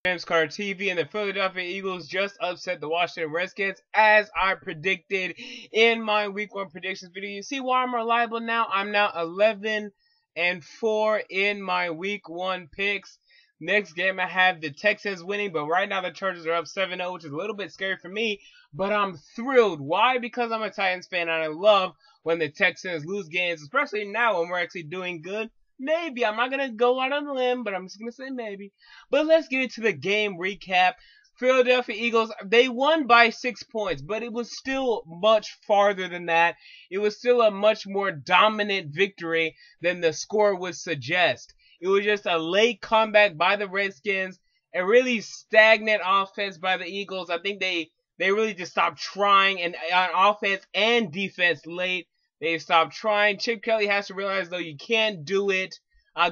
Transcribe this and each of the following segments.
James Carter TV, and the Philadelphia Eagles just upset the Washington Redskins as I predicted in my week 1 predictions video. You see why I'm reliable now? I'm now 11-4 in my week 1 picks. Next game I have the Texans winning, but right now the Chargers are up 7-0, which is a little bit scary for me, but I'm thrilled. Why? Because I'm a Titans fan and I love when the Texans lose games, especially now when we're actually doing good. Maybe. I'm not going to go out on a limb, but I'm just going to say maybe. But let's get into the game recap. Philadelphia Eagles, they won by 6 points, but it was still much farther than that. It was still a much more dominant victory than the score would suggest. It was just a late comeback by the Redskins, a really stagnant offense by the Eagles. I think they really just stopped trying and on offense and defense late. They stopped trying. Chip Kelly has to realize, though, you can't do it.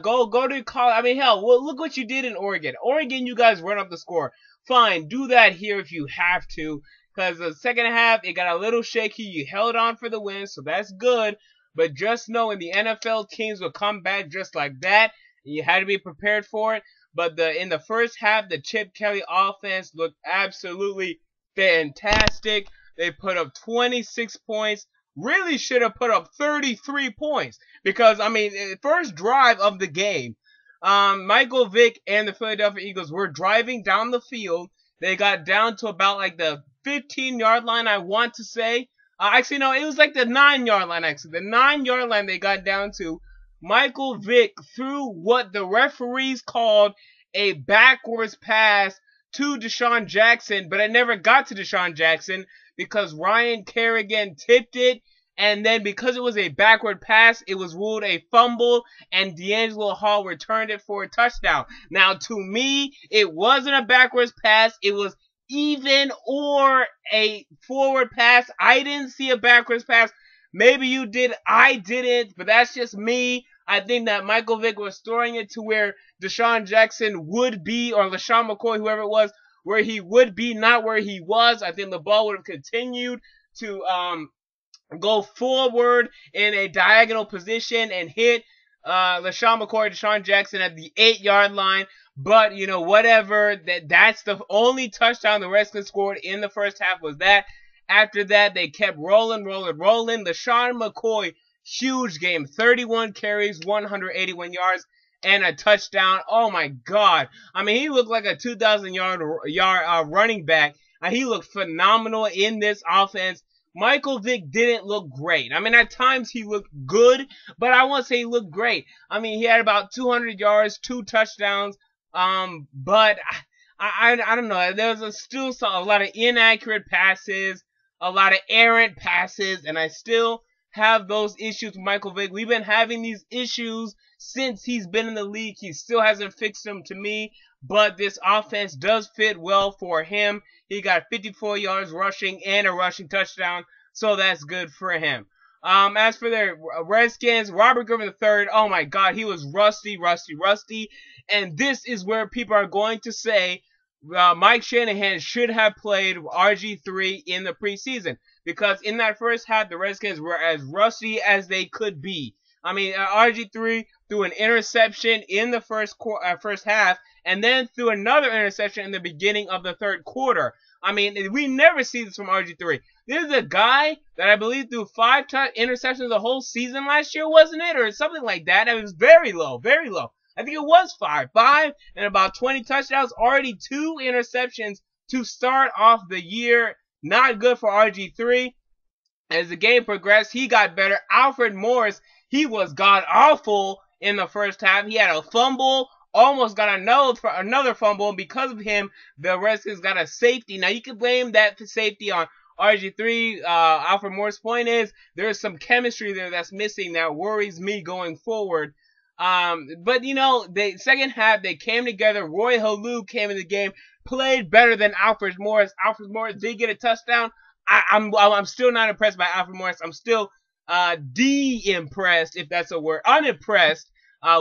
Go to college. I mean, hell, well, look what you did in Oregon. Oregon, you guys run up the score. Fine, do that here if you have to. Because the second half, it got a little shaky. You held on for the win, so that's good. But just know in the NFL, teams will come back just like that. And you had to be prepared for it. But in the first half, the Chip Kelly offense looked absolutely fantastic. They put up 26 points. Really should have put up 33 points because, I mean, first drive of the game, Michael Vick and the Philadelphia Eagles were driving down the field. They got down to about like the 15-yard line, I want to say. Actually, no, it was like the 9-yard line, actually. The 9-yard line they got down to. Michael Vick threw what the referees called a backwards pass to Deshaun Jackson, but it never got to Deshaun Jackson because Ryan Kerrigan tipped it, and then because it was a backward pass, it was ruled a fumble, and D'Angelo Hall returned it for a touchdown. Now, to me, it wasn't a backwards pass. It was even or a forward pass. I didn't see a backwards pass. Maybe you did. I didn't, but that's just me. I think that Michael Vick was throwing it to where Deshaun Jackson would be, or LeSean McCoy, whoever it was, where he would be, not where he was. I think the ball would have continued to go forward in a diagonal position and hit LeSean McCoy, Deshaun Jackson at the 8-yard line. But, you know, whatever. That's the only touchdown the Redskins scored in the first half was that. After that, they kept rolling. LeSean McCoy, huge game. 31 carries, 181 yards, and a touchdown. Oh, my God. I mean, he looked like a 2,000-yard running back. He looked phenomenal in this offense. Michael Vick didn't look great. I mean, at times he looked good, but I won't say he looked great. I mean, he had about 200 yards, 2 touchdowns, but I don't know. There was still a lot of inaccurate passes, a lot of errant passes, and I still have those issues with Michael Vick. We've been having these issues since he's been in the league. He still hasn't fixed them to me, but this offense does fit well for him. He got 54 yards rushing and a rushing touchdown, so that's good for him. As for the Redskins, Robert Griffin III, oh my God, he was rusty. And this is where people are going to say Mike Shanahan should have played RG3 in the preseason. Because in that first half, the Redskins were as rusty as they could be. I mean, RG3 threw an interception in the first half, and then threw another interception in the beginning of the third quarter. I mean, we never see this from RG3. This is a guy that I believe threw 5 interceptions the whole season last year, wasn't it? Or something like that. It was very low. I think it was 5 and about 20 touchdowns. Already 2 interceptions to start off the year. Not good for RG3. As the game progressed, he got better. Alfred Morris, he was god-awful in the first half. He had a fumble, almost got another fumble, and because of him, the Redskins got a safety. Now, you can blame that safety on RG3. Alfred Morris' point is there's some chemistry there that's missing that worries me going forward. But, you know, the second half, they came together. Roy Halou came in the game, played better than Alfred Morris. Alfred Morris did get a touchdown. I'm still not impressed by Alfred Morris. I'm still de-impressed, if that's a word, unimpressed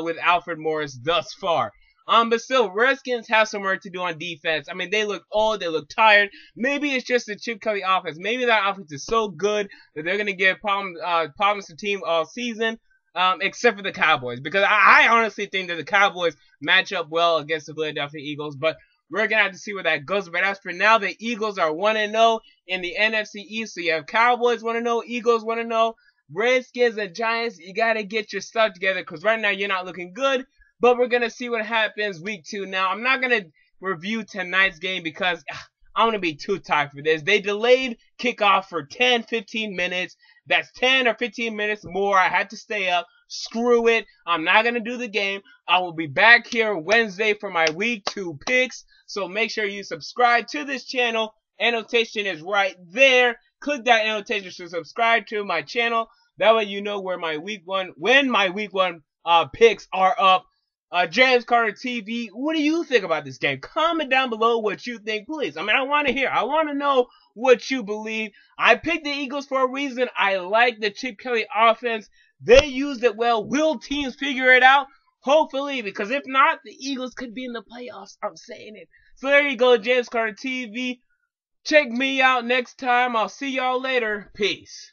with Alfred Morris thus far. But still, Redskins have some work to do on defense. I mean, they look old, they look tired. Maybe it's just the Chip Kelly offense. Maybe that offense is so good that they're going to give problems to the team all season. Except for the Cowboys, because I honestly think that the Cowboys match up well against the Philadelphia Eagles. But We're going to have to see where that goes. But as for now, the Eagles are 1-0 in the NFC East. So you have Cowboys 1-0, Eagles 1-0, Redskins and Giants. You got to get your stuff together because right now you're not looking good. But we're going to see what happens week 2. Now, I'm not going to review tonight's game because I'm going to be too tired for this. They delayed kickoff for 10, 15 minutes. That's 10 or 15 minutes more. I had to stay up. Screw it. I'm not going to do the game. I will be back here Wednesday for my week 2 picks. So make sure you subscribe to this channel. Annotation is right there. Click that annotation to subscribe to my channel. That way you know where my when my week 1 picks are up. James Carter TV, what do you think about this game? Comment down below what you think, please. I mean, I want to hear. I want to know what you believe. I picked the Eagles for a reason. I like the Chip Kelly offense. They used it well. Will teams figure it out? Hopefully, because if not, the Eagles could be in the playoffs. I'm saying it. So there you go, James Carter TV. Check me out next time. I'll see y'all later. Peace.